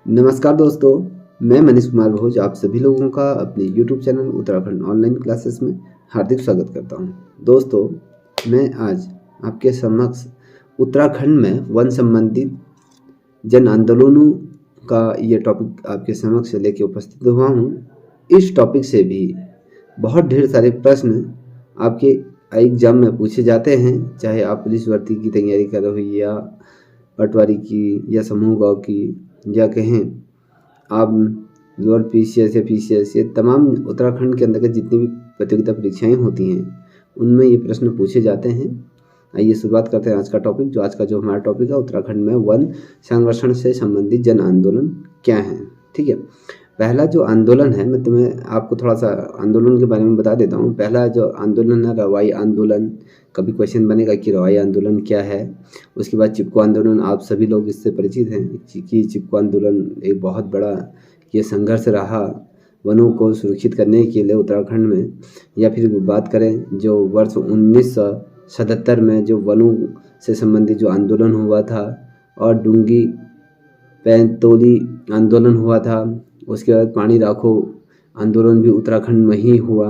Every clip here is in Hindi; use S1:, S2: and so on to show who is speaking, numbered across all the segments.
S1: नमस्कार दोस्तों, मैं मनीष कुमार भोज आप सभी लोगों का अपने YouTube channel Uttarakhand online classes में हार्दिक स्वागत करता हूं। दोस्तों, मैं आज आपके समक्ष उत्तराखंड में वन संबंधित जन आंदोलनों का ये टॉपिक आपके समक्ष लेके उपस्थित हुआ हूं। इस टॉपिक से भी बहुत ढेर सारे प्रश्न आपके एग्जाम में पूछे जाते हैं, चाहे आप पुलिस भर्ती की तैयारी कर रहे हो या पटवारी की या समूह गाँव की या कहें आप लोअर पीसीएस या पीसीएस, ये तमाम उत्तराखंड के अंतर्गत जितनी भी प्रतियोगिता परीक्षाएं होती हैं उनमें ये प्रश्न पूछे जाते हैं। आइए शुरुआत करते हैं आज का टॉपिक। जो हमारा टॉपिक है, उत्तराखंड में वन संरक्षण से संबंधित जन आंदोलन क्या है। ठीक है, पहला जो आंदोलन है, मैं तुम्हें आपको थोड़ा सा आंदोलन के बारे में बता देता हूँ। पहला जो आंदोलन है रवाई आंदोलन। कभी क्वेश्चन बनेगा कि रवाई आंदोलन क्या है। उसके बाद चिपको आंदोलन, आप सभी लोग इससे परिचित हैं कि चिपको आंदोलन एक बहुत बड़ा ये संघर्ष रहा वनों को सुरक्षित करने के लिए उत्तराखंड में। या फिर बात करें जो वर्ष 1977 में जो वनों से संबंधित जो आंदोलन हुआ था, और डूंगी पैंतोली आंदोलन हुआ था। उसके बाद पानी राखो आंदोलन भी उत्तराखंड में ही हुआ।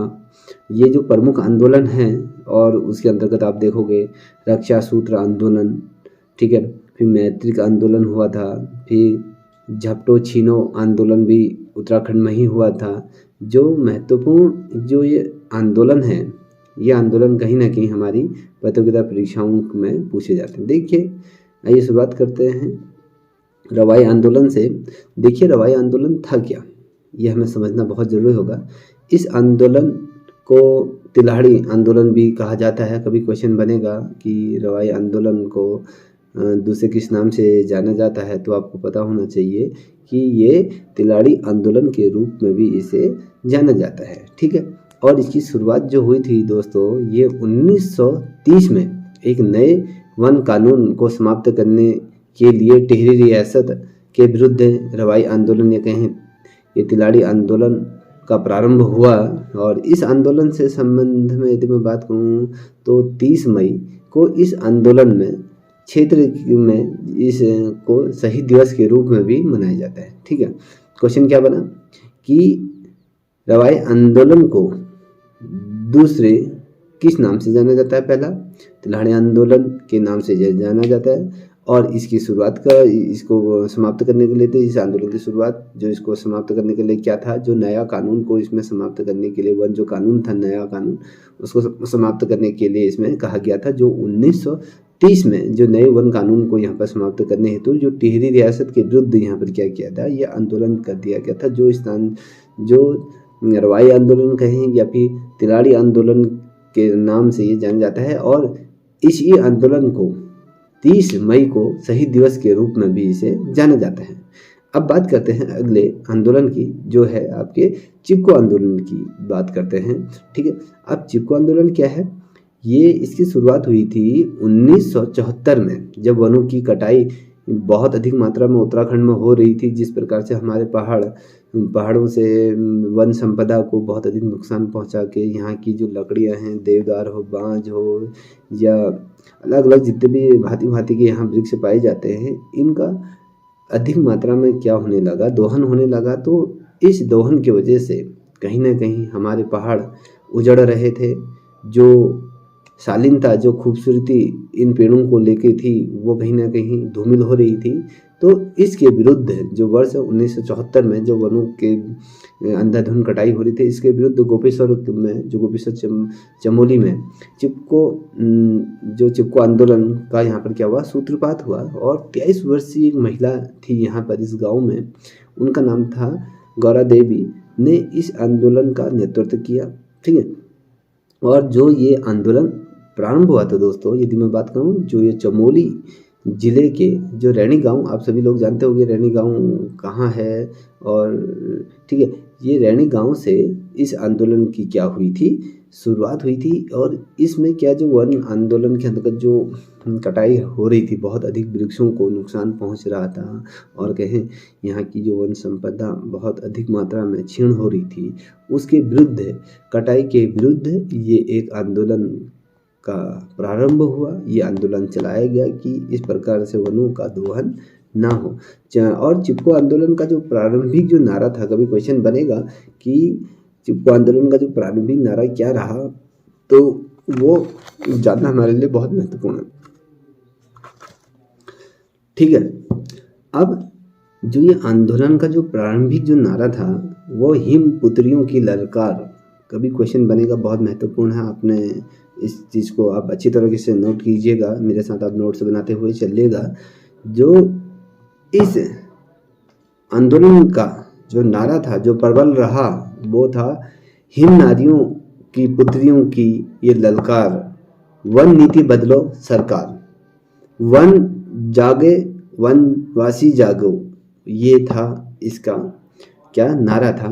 S1: ये जो प्रमुख आंदोलन हैं, और उसके अंतर्गत आप देखोगे रक्षा सूत्र आंदोलन, ठीक है, फिर मैत्रिक आंदोलन हुआ था, फिर झपटो छीनो आंदोलन भी उत्तराखंड में ही हुआ था। जो महत्वपूर्ण जो ये आंदोलन है, ये आंदोलन कहीं ना कहीं हमारी प्रतियोगिता परीक्षाओं में पूछे जाते हैं। देखिए, आइए शुरुआत करते हैं रवाई आंदोलन से। देखिए, रवाई आंदोलन था क्या, यह हमें समझना बहुत ज़रूरी होगा। इस आंदोलन को तिल्हाड़ी आंदोलन भी कहा जाता है। कभी क्वेश्चन बनेगा कि रवाई आंदोलन को दूसरे किस नाम से जाना जाता है, तो आपको पता होना चाहिए कि ये तिल्हाड़ी आंदोलन के रूप में भी इसे जाना जाता है। ठीक है, और इसकी शुरुआत जो हुई थी दोस्तों, ये 1930 में एक नए वन कानून को समाप्त करने के लिए टिहरी रियासत के विरुद्ध रवाई आंदोलन या कहें ये तिल्हाड़ी आंदोलन का प्रारंभ हुआ। और इस आंदोलन से संबंध में यदि मैं बात करूँ तो 30 मई को इस आंदोलन में क्षेत्र में इसको शहीद दिवस के रूप में भी मनाया जाता है। ठीक है, क्वेश्चन क्या बना कि रवाई आंदोलन को दूसरे किस नाम से जाना जाता है। पहला तिल्हाड़ी आंदोलन के नाम से जाना जाता है, और इसकी शुरुआत का इसको समाप्त करने के लिए तो इस आंदोलन की शुरुआत जो इसको समाप्त करने के लिए क्या था, जो नया कानून को इसमें समाप्त करने के लिए वन जो कानून था, नया कानून, उसको समाप्त करने के लिए इसमें कहा गया था। जो 1930 में जो नए वन कानून को यहाँ पर समाप्त करने हेतु जो टिहरी रियासत के विरुद्ध यहाँ पर क्या किया था, यह आंदोलन कर दिया गया था। जो स्थान जो रवाई आंदोलन कहें या फिर तिल्हाड़ी आंदोलन के नाम से ये जाना जाता है। और इसी आंदोलन को 30 मई को शहीद दिवस के रूप में भी इसे जाना जाता है। अब बात करते हैं अगले आंदोलन की, जो है आपके चिपको आंदोलन की बात करते हैं। ठीक है, अब चिपको आंदोलन क्या है, ये इसकी शुरुआत हुई थी 1974 में, जब वनों की कटाई बहुत अधिक मात्रा में उत्तराखंड में हो रही थी। जिस प्रकार से हमारे पहाड़ों से वन संपदा को बहुत अधिक नुकसान पहुंचा के यहाँ की जो लकड़ियाँ हैं, देवदार हो, बांज हो, या अलग अलग जितने भी भांति भांति के यहाँ वृक्ष पाए जाते हैं, इनका अधिक मात्रा में क्या होने लगा, दोहन होने लगा। तो इस दोहन की वजह से कहीं ना कहीं हमारे पहाड़ उजड़ रहे थे। जो शालीनता, जो खूबसूरती इन पेड़ों को लेके थी, वो कहीं ना कहीं धूमिल हो रही थी। तो इसके विरुद्ध जो वर्ष 1974 में जो वनों के अंधाधुंध कटाई हो रही थी, इसके विरुद्ध गोपेश्वर में, जो गोपेश्वर चमोली में चिपको आंदोलन का यहाँ पर क्या हुआ, सूत्रपात हुआ। और 23 वर्षीय एक महिला थी यहाँ पर इस गाँव में, उनका नाम था गौरा देवी, ने इस आंदोलन का नेतृत्व किया। ठीक है, और जो ये आंदोलन प्रारंभ हुआ था दोस्तों, यदि मैं बात करूँ, जो ये चमोली जिले के जो रैणी गांव, आप सभी लोग जानते होंगे रैणी गांव कहाँ है। और ठीक है, ये रैणी गांव से इस आंदोलन की क्या हुई थी, शुरुआत हुई थी। और इसमें क्या, जो वन आंदोलन के अंतर्गत जो कटाई हो रही थी, बहुत अधिक वृक्षों को नुकसान पहुंच रहा था, और कहें यहाँ की जो वन संपदा बहुत अधिक मात्रा में क्षीण हो रही थी, उसके विरुद्ध, कटाई के विरुद्ध ये एक आंदोलन का प्रारंभ हुआ। ये आंदोलन चलाया गया कि इस प्रकार से वनों का दोहन ना हो। और चिपको आंदोलन का जो प्रारंभिक जो नारा था, कभी क्वेश्चन बनेगा कि चिपको आंदोलन का जो प्रारंभिक नारा क्या रहा, तो वो जानना हमारे लिए बहुत महत्वपूर्ण है। ठीक है, अब जो ये आंदोलन का जो प्रारंभिक जो नारा था वो हिम पुत्रियों की ललकार, कभी क्वेश्चन बनेगा, बहुत महत्वपूर्ण है। आपने इस चीज़ को आप अच्छी तरीके से नोट कीजिएगा, मेरे साथ आप नोट्स बनाते हुए चलिएगा। जो इस आंदोलन का जो नारा था, जो प्रबल रहा, वो था हिम नारियों की पुत्रियों की ये ललकार, वन नीति बदलो सरकार, वन जागे वनवासी जागो, ये था इसका क्या नारा था।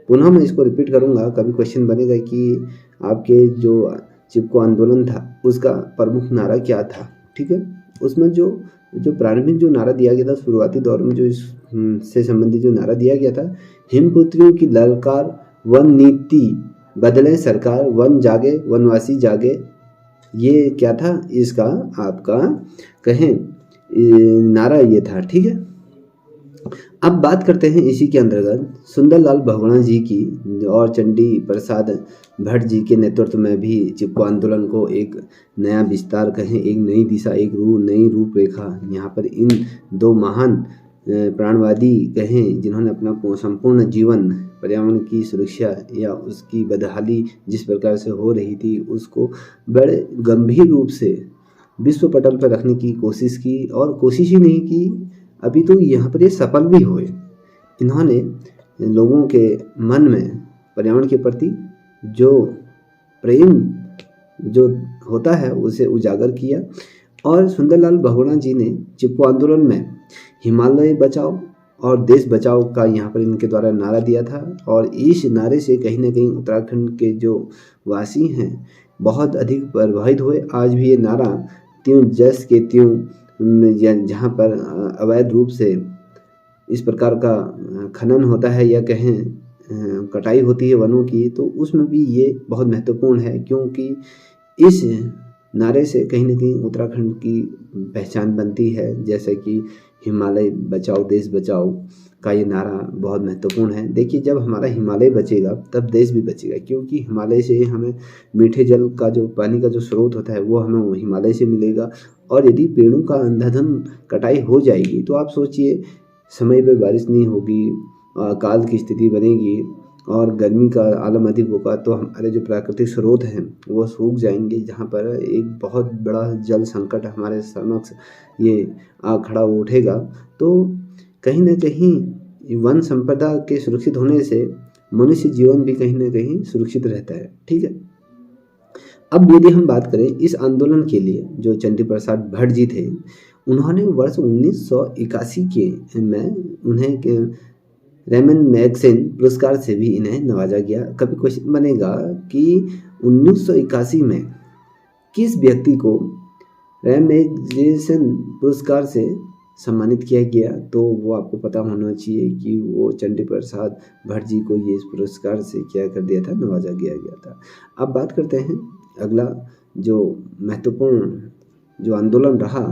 S1: पुनः मैं इसको रिपीट करूँगा, कभी क्वेश्चन बनेगा कि आपके जो चिपको आंदोलन था उसका प्रमुख नारा क्या था। ठीक है, उसमें जो प्रारंभिक जो नारा दिया गया था शुरुआती दौर में, जो इससे संबंधित जो नारा दिया गया था, हिमपुत्रियों की ललकार, वन नीति बदले सरकार, वन जागे वनवासी जागे, ये क्या था इसका आपका कहें नारा ये था। ठीक है, अब बात करते हैं इसी के अंतर्गत सुंदरलाल बहुगुणा जी की और चंडी प्रसाद भट्ट जी के नेतृत्व में भी चिपको आंदोलन को एक नया विस्तार कहें, एक नई दिशा, एक नई रूपरेखा, यहाँ पर इन दो महान प्राणवादी कहें जिन्होंने अपना संपूर्ण जीवन पर्यावरण की सुरक्षा या उसकी बदहाली जिस प्रकार से हो रही थी उसको बड़े गंभीर रूप से विश्व पटल पर रखने की कोशिश की, और कोशिश ही नहीं की, अभी तो यहाँ पर ये सफल भी हुए। इन्होंने लोगों के मन में पर्यावरण के प्रति जो प्रेम जो होता है उसे उजागर किया, और सुंदरलाल बहुगुणा जी ने चिपको आंदोलन में हिमालय बचाओ और देश बचाओ का यहाँ पर इनके द्वारा नारा दिया था, और इस नारे से कहीं ना कहीं उत्तराखंड के जो वासी हैं बहुत अधिक प्रभावित हुए। आज भी ये नारा त्यों जस के त्यों, जहाँ पर अवैध रूप से इस प्रकार का खनन होता है या कहें कटाई होती है वनों की, तो उसमें भी ये बहुत महत्वपूर्ण है, क्योंकि इस नारे से कहीं ना कहीं उत्तराखंड की पहचान बनती है। जैसे कि हिमालय बचाओ देश बचाओ का ये नारा बहुत महत्वपूर्ण है। देखिए, जब हमारा हिमालय बचेगा तब देश भी बचेगा, क्योंकि हिमालय से हमें मीठे जल का जो पानी का जो स्रोत होता है वो हमें हिमालय से मिलेगा। और यदि पेड़ों का अंधाधुंध कटाई हो जाएगी तो आप सोचिए, समय पे बारिश नहीं होगी, अकाल की स्थिति बनेगी और गर्मी का आलम अधिक होगा, तो हमारे जो प्राकृतिक स्रोत हैं वो सूख जाएंगे, जहाँ पर एक बहुत बड़ा जल संकट हमारे समक्ष ये आ खड़ा उठेगा। तो कहीं ना कहीं वन संपदा के सुरक्षित होने से मनुष्य जीवन भी कहीं ना कहीं सुरक्षित रहता है। ठीक है, अब यदि हम बात करें इस आंदोलन के लिए जो चंडी प्रसाद भट्ट जी थे, उन्होंने वर्ष 1981 के में उन्हें रेमन मैगसेन पुरस्कार से भी इन्हें नवाजा गया। कभी क्वेश्चन बनेगा कि 1981 में किस व्यक्ति को रेमन मैगसेन पुरस्कार से सम्मानित किया गया, तो वो आपको पता होना चाहिए कि वो चंडी प्रसाद भट्ट जी को ये इस पुरस्कार से क्या कर दिया था, नवाजा गया था। अब बात करते हैं अगला जो महत्वपूर्ण जो आंदोलन रहा,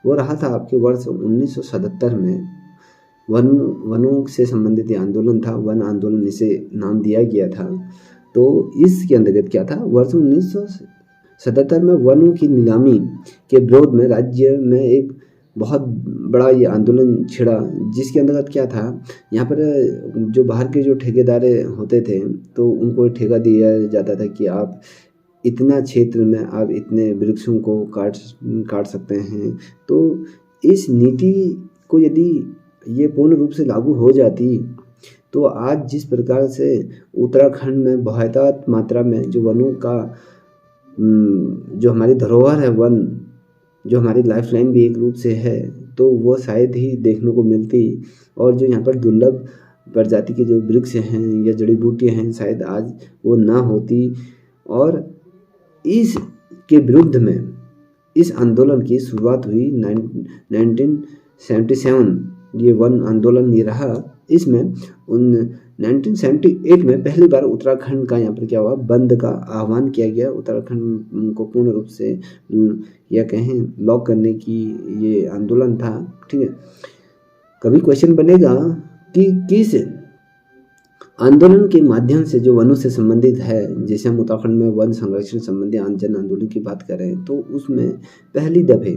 S1: वो रहा था आपके वर्ष 1977 में वनों से संबंधित आंदोलन था, वन आंदोलन इसे नाम दिया गया था। तो इसके अंतर्गत क्या था, वर्ष 1977 में वनों की नीलामी के विरोध में राज्य में एक बहुत बड़ा ये आंदोलन छिड़ा, जिसके अंतर्गत क्या था, यहाँ पर जो बाहर के जो ठेकेदार होते थे तो उनको ठेका दिया जाता था कि आप इतना क्षेत्र में आप इतने वृक्षों को काट सकते हैं। तो इस नीति को यदि ये पूर्ण रूप से लागू हो जाती तो आज जिस प्रकार से उत्तराखंड में बहुतायत मात्रा में जो वनों का जो हमारी धरोहर है, वन जो हमारी लाइफलाइन भी एक रूप से है, तो वो शायद ही देखने को मिलती। और जो यहाँ पर दुर्लभ प्रजाति के जो वृक्ष हैं या जड़ी बूटियाँ हैं, शायद आज वो ना होती। और इस के विरुद्ध में इस आंदोलन की शुरुआत हुई 1977, ये वन आंदोलन ये रहा। इसमें 1978 में पहली बार उत्तराखंड का यहाँ पर क्या हुआ, बंद का आह्वान किया गया। उत्तराखंड को पूर्ण रूप से या कहें लॉक करने की ये आंदोलन था। ठीक है, कभी क्वेश्चन बनेगा कि किस आंदोलन के माध्यम से जो वनों से संबंधित है, जैसे हम उत्तराखंड में वन संरक्षण संबंधी जन आंदोलन की बात करें तो उसमें पहली दफे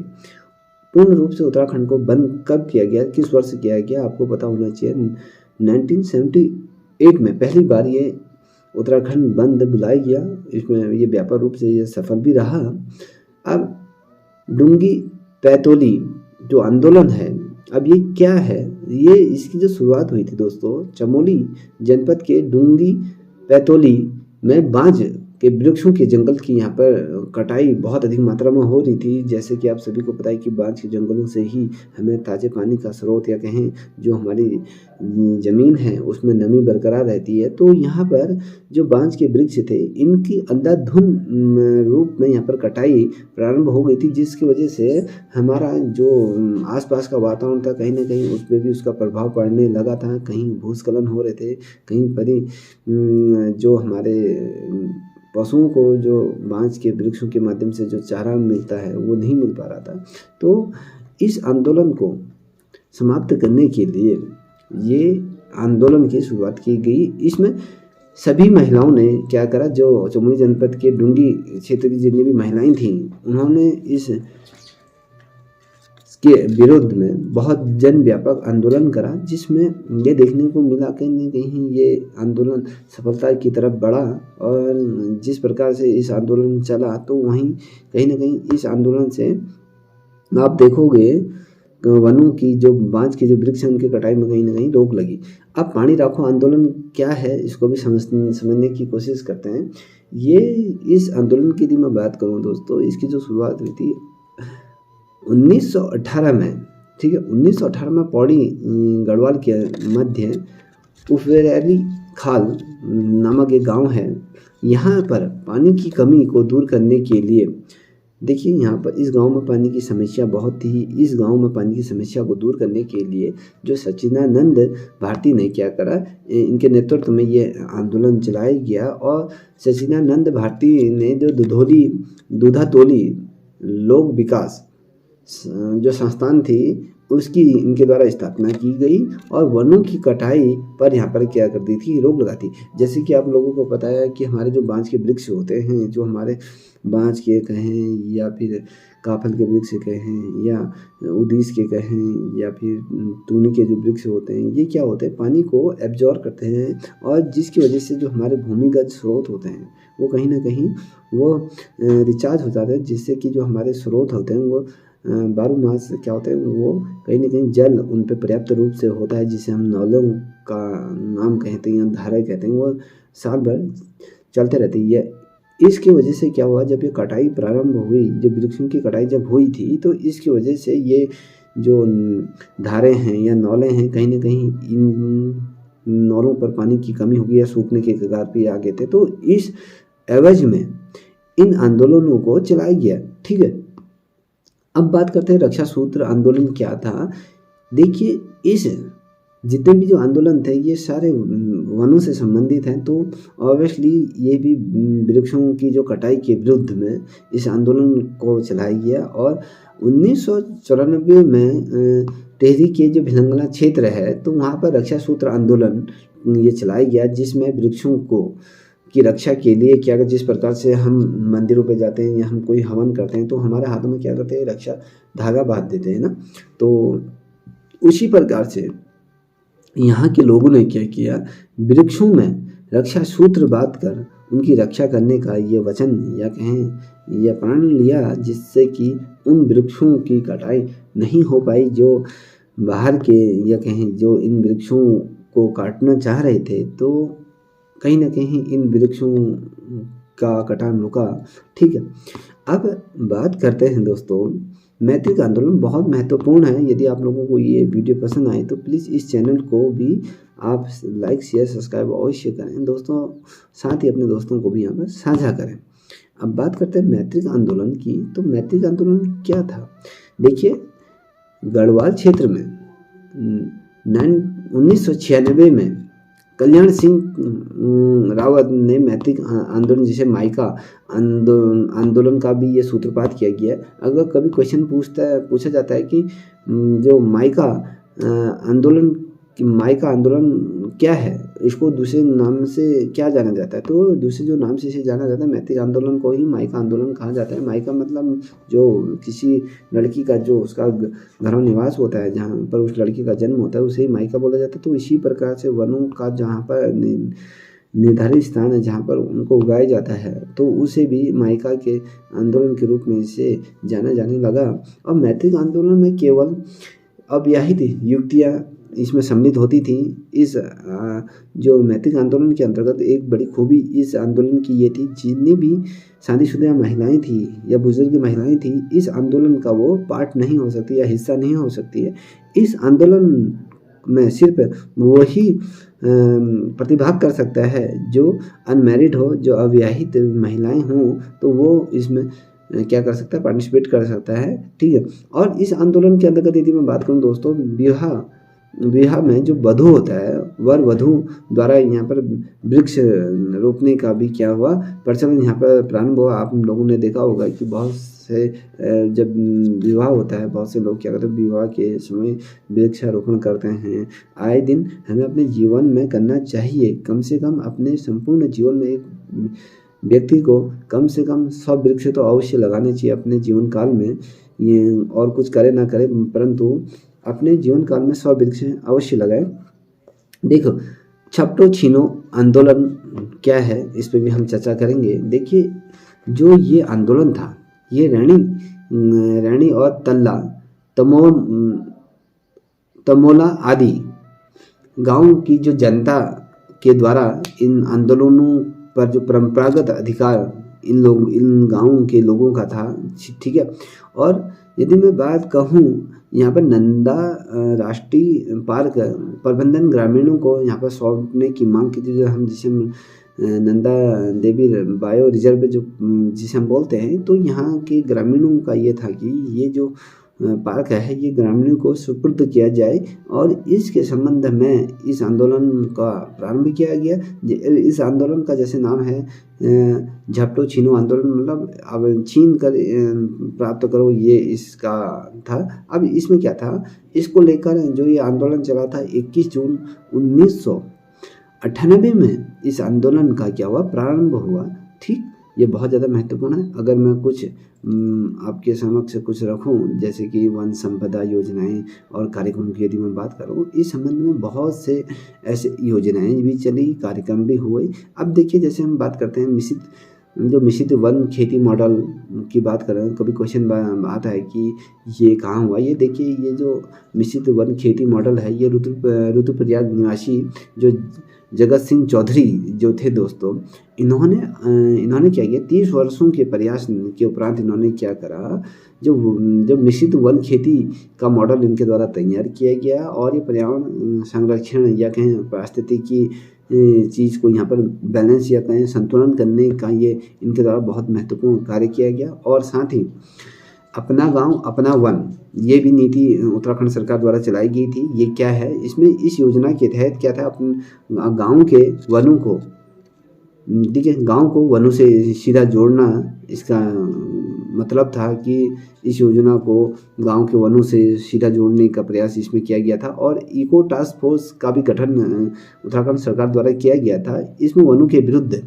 S1: पूर्ण रूप से उत्तराखंड को बंद कब किया गया, किस वर्ष किया गया, आपको पता होना चाहिए। 1978 में पहली बार ये उत्तराखंड बंद बुलाया गया। इसमें ये व्यापक रूप से ये सफल भी रहा। अब डुंगी पैतोली जो आंदोलन है, अब ये क्या है, ये इसकी जो शुरुआत हुई थी दोस्तों, चमोली जनपद के डुंगी पैतोली में बांज के वृक्षों के जंगल की यहाँ पर कटाई बहुत अधिक मात्रा में हो रही थी। जैसे कि आप सभी को पता है कि बांज के जंगलों से ही हमें ताज़े पानी का स्रोत या कहें जो हमारी ज़मीन है उसमें नमी बरकरार रहती है। तो यहाँ पर जो बांज के वृक्ष थे इनकी अंधाधुंध रूप में यहाँ पर कटाई प्रारंभ हो गई थी, जिसकी वजह से हमारा जो आसपास का वातावरण था कहीं ना कहीं उस पर भी उसका प्रभाव पड़ने लगा था। कहीं भूस्खलन हो रहे थे, कहीं पर जो हमारे पशुओं को जो बांज के वृक्षों के माध्यम से जो चारा मिलता है वो नहीं मिल पा रहा था। तो इस आंदोलन को समाप्त करने के लिए ये आंदोलन की शुरुआत की गई। इसमें सभी महिलाओं ने क्या करा, जो चमोली जनपद के डुंगी क्षेत्र की जितनी भी महिलाएं थीं उन्होंने इस के विरोध में बहुत जन व्यापक आंदोलन करा, जिसमें ये देखने को मिला कहीं न कहीं ये आंदोलन सफलता की तरफ बढ़ा। और जिस प्रकार से इस आंदोलन चला तो वहीं कहीं न कहीं इस आंदोलन से आप देखोगे वनों की जो बांज के जो वृक्ष हैं उनकी कटाई में कहीं न कहीं रोक लगी। अब पानी राखो आंदोलन क्या है इसको भी समझने की कोशिश करते हैं। ये इस आंदोलन की यदि मैं बात करूँ दोस्तों, इसकी जो शुरुआत हुई थी 1918 में, ठीक है, 1918 में पौड़ी गढ़वाल के मध्य उफेरैली खाल नामक एक गांव है। यहाँ पर पानी की कमी को दूर करने के लिए, देखिए यहाँ पर इस गांव में पानी की समस्या बहुत थी। इस गांव में पानी की समस्या को दूर करने के लिए जो सच्चिदानंद भारती ने क्या करा, इनके नेतृत्व में ये आंदोलन चलाया गया। और सच्चिदानंद भारती ने जो दूधातोली लोक विकास जो संस्थान थी उसकी इनके द्वारा स्थापना की गई और वनों की कटाई पर यहाँ पर क्या कर दी थी, रोक लगा थी। जैसे कि आप लोगों को पता है कि हमारे जो बांज के वृक्ष होते हैं, जो हमारे बांज के कहें या फिर काफल के वृक्ष कहें या उदीस के कहें या फिर तूनी के जो वृक्ष होते हैं, ये क्या होते हैं, पानी को एब्जॉर्ब करते हैं। और जिसकी वजह से जो हमारे भूमिगत स्रोत होते हैं वो कहीं ना कहीं वो रिचार्ज हो जाते हैं, जिससे कि जो हमारे स्रोत होते हैं वो 12 मास क्या होता है, वो कहीं ना कहीं जल उन पर पर्याप्त रूप से होता है, जिसे हम नौलों का नाम कहते हैं या धाराएं कहते हैं, वो साल भर चलते रहते हैं। इसकी वजह से क्या हुआ, जब ये कटाई प्रारंभ हुई, जब वृक्षों की कटाई जब हुई थी तो इसकी वजह से ये जो धारे हैं या नौले हैं कहीं ना कहीं इन नौलों पर पानी की कमी हो गई या सूखने के कगार पे आ गए थे। तो इस एवज में इन आंदोलनों को चलाया गया, ठीक है। अब बात करते हैं रक्षा सूत्र आंदोलन क्या था। देखिए इस जितने भी जो आंदोलन थे ये सारे वनों से संबंधित हैं, तो ऑब्वियसली ये भी वृक्षों की जो कटाई के विरुद्ध में इस आंदोलन को चलाया गया। और 1994 में टिहरी के जो भिलंगना क्षेत्र है तो वहाँ पर रक्षा सूत्र आंदोलन ये चलाया गया, जिसमें वृक्षों को की रक्षा के लिए क्या, जिस प्रकार से हम मंदिरों पे जाते हैं या हम कोई हवन करते हैं तो हमारे हाथों में क्या करते हैं, रक्षा धागा बांध देते हैं ना। तो उसी प्रकार से यहाँ के लोगों ने क्या किया, वृक्षों में रक्षा सूत्र बांध कर उनकी रक्षा करने का ये वचन या कहें यह प्रण लिया, जिससे कि उन वृक्षों की कटाई नहीं हो पाई जो बाहर के या कहें जो इन वृक्षों को काटना चाह रहे थे। तो कहीं ना कहीं इन वृक्षों का कटान रुका, ठीक है। अब बात करते हैं दोस्तों, मैत्रिक आंदोलन बहुत महत्वपूर्ण है। यदि आप लोगों को ये वीडियो पसंद आए तो प्लीज़ इस चैनल को भी आप लाइक शेयर सब्सक्राइब अवश्य करें दोस्तों, साथ ही अपने दोस्तों को भी यहाँ पर साझा करें। अब बात करते हैं मैत्रिक आंदोलन की। तो मैत्रिक आंदोलन क्या था, देखिए गढ़वाल क्षेत्र में 1996 में कल्याण सिंह रावत ने मैत्रिक आंदोलन, जिसे माइका आंदोलन का भी ये सूत्रपात किया गया। अगर कभी क्वेश्चन पूछा जाता है कि जो माइका आंदोलन कि माइका आंदोलन क्या है, इसको दूसरे नाम से क्या जाना जाता है, तो दूसरे जो नाम से इसे जाना जाता है मैथिक आंदोलन को ही माइका आंदोलन कहा जाता है। माइका मतलब जो किसी लड़की का जो उसका घरों निवास होता है, जहाँ पर उस लड़की का जन्म होता है, उसे ही माइका बोला जाता है। तो इसी प्रकार से वनों का जहाँ पर निर्धारित स्थान है जहाँ पर उनको उगाया जाता है, तो उसे भी माइका के आंदोलन के रूप में इसे जाना जाने लगा। और मैथिक आंदोलन में केवल अविवाहित युवतियाँ इसमें सम्मिलित होती थी। इस जो मैथिक आंदोलन के अंतर्गत एक बड़ी खूबी इस आंदोलन की ये थी, जितनी भी शादीशुदा महिलाएं थी या बुजुर्ग महिलाएं थी, इस आंदोलन का वो पार्ट नहीं हो सकती या हिस्सा नहीं हो सकती है। इस आंदोलन में सिर्फ वही प्रतिभाग कर सकता है जो अनमैरिड हो, जो अविवाहित महिलाएं हों, तो वो इसमें क्या कर सकता है, पार्टिसिपेट कर सकता है। ठीक है। और इस आंदोलन के अंतर्गत यदि मैं बात करूं दोस्तों, विवाह में जो वधु होता है, वर वधु द्वारा यहाँ पर वृक्ष रोपने का भी क्या हुआ, प्रचलन यहाँ पर प्रारंभ हुआ। आप लोगों ने देखा होगा कि बहुत से जब विवाह होता है, बहुत से लोग क्या करते हैं, विवाह के समय वृक्षारोपण करते हैं। आए दिन हमें अपने जीवन में करना चाहिए। कम से कम अपने संपूर्ण जीवन में एक व्यक्ति को कम से कम 100 वृक्ष तो अवश्य लगाने चाहिए अपने जीवन काल में। ये और कुछ करे ना करे, परंतु अपने जीवन काल में 100 वृक्ष अवश्य लगाएं। देखो, छपटो छीनो आंदोलन क्या है, इस पे भी हम चर्चा करेंगे। देखिए, जो ये आंदोलन था, ये रैणी और तल्ला, तमोला आदि गांव की जो जनता के द्वारा इन आंदोलनों पर जो परंपरागत अधिकार इन गांवों के लोगों का था। ठीक है। और यदि मैं बात कहूँ, यहाँ पर नंदा राष्ट्रीय पार्क प्रबंधन ग्रामीणों को यहाँ पर सौंपने की मांग की थी, जो हम जिसे नंदा देवी बायो रिजर्व जो जिसे हम बोलते हैं। तो यहाँ के ग्रामीणों का ये था कि ये जो पार्क है, ये ग्रामीणों को सुपुर्द किया जाए, और इसके संबंध में इस आंदोलन का प्रारंभ किया गया। इस आंदोलन का जैसे नाम है झपटो छीनो आंदोलन, मतलब अब छीन कर प्राप्त करो, ये इसका था। अब इसमें क्या था, इसको लेकर जो ये आंदोलन चला था, 21 जून 1998 में इस आंदोलन का क्या हुआ, प्रारंभ हुआ। ठीक, ये बहुत ज़्यादा महत्वपूर्ण है। अगर मैं कुछ आपके समक्ष कुछ रखूं, जैसे कि वन संपदा योजनाएं और कार्यक्रम की यदि मैं बात करूं, इस संबंध में बहुत से ऐसे योजनाएं भी चली, कार्यक्रम भी हुए। अब देखिए, जैसे हम बात करते हैं मिश्रित वन खेती मॉडल की बात करें, कभी क्वेश्चन आता है कि ये कहाँ हुआ। ये देखिए, ये जो मिश्रित वन खेती मॉडल है, ये रुद्रप्रयाग निवासी जो जगत सिंह चौधरी जो थे दोस्तों, इन्होंने क्या किया, 30 वर्षों के प्रयास के उपरांत इन्होंने क्या करा, जो मिश्रित वन खेती का मॉडल इनके द्वारा तैयार किया गया, और ये पर्यावरण संरक्षण या कहें पारिस्थितिकी चीज़ को यहाँ पर बैलेंस या कहें संतुलन करने का ये इनके द्वारा बहुत महत्वपूर्ण कार्य किया गया। और साथ ही अपना गांव अपना वन, ये भी नीति उत्तराखंड सरकार द्वारा चलाई गई थी। ये क्या है, इसमें इस योजना के तहत क्या था, अपने गांव के वनों को, ठीक है, गांव को वनों से सीधा जोड़ना, इसका मतलब था कि इस योजना को गांव के वनों से सीधा जोड़ने का प्रयास इसमें किया गया था। और इको टास्क फोर्स का भी गठन उत्तराखंड सरकार द्वारा किया गया था। इसमें वनों के विरुद्ध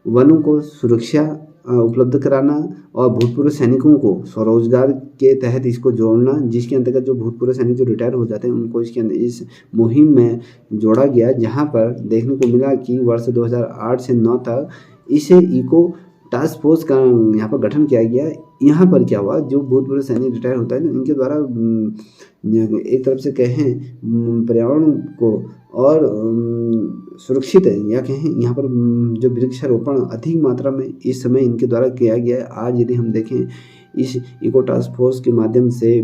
S1: वनों को सुरक्षा उपलब्ध कराना और भूतपूर्व सैनिकों को स्वरोजगार के तहत इसको जोड़ना, जिसके अंतर्गत जो भूतपूर्व सैनिक जो रिटायर हो जाते हैं उनको इसके अंदर इस मुहिम में जोड़ा गया। जहां पर देखने को मिला कि वर्ष 2008 से 9 तक इसे इको टास्क फोर्स का यहाँ पर गठन किया गया। यहाँ पर क्या हुआ, जो भूतपूर्व सैनिक रिटायर होता है ना, इनके द्वारा एक तरफ से कहें पर्यावरण को और सुरक्षित है, या कहें यहाँ पर जो वृक्षारोपण अधिक मात्रा में इस समय इनके द्वारा किया गया है। आज यदि हम देखें इस इको टास्क फोर्स के माध्यम से,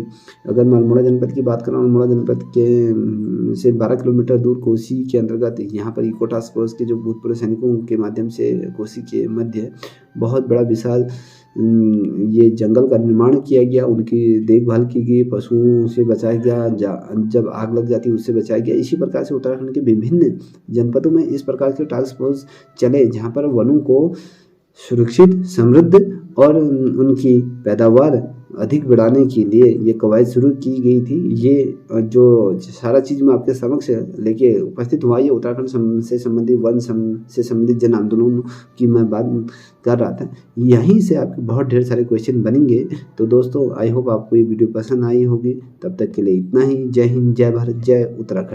S1: अगर मैं अल्मोड़ा जनपद की बात करूँ, अल्मोड़ा जनपद के से 12 किलोमीटर दूर कोसी के अंतर्गत यहाँ पर इको टास्क फोर्स के जो भूतपूर्व सैनिकों के माध्यम से कोसी के मध्य बहुत बड़ा विशाल ये जंगल का निर्माण किया गया, उनकी देखभाल की गई, पशुओं से बचाया गया, जब आग लग जाती है उससे बचाया गया। इसी प्रकार से उत्तराखंड के विभिन्न जनपदों में इस प्रकार के टास्क फोर्स चले, जहाँ पर वनों को सुरक्षित, समृद्ध और उनकी पैदावार अधिक बढ़ाने के लिए ये कवायद शुरू की गई थी। ये जो सारा चीज़ मैं आपके समक्ष लेके उपस्थित हुआ, ये उत्तराखंड से संबंधित से संबंधित जन आंदोलनों की मैं बात कर रहा था। यहीं से आपके बहुत ढेर सारे क्वेश्चन बनेंगे। तो दोस्तों आई होप आपको ये वीडियो पसंद आई होगी। तब तक के लिए इतना ही। जय हिंद, जय भारत, जय उत्तराखंड।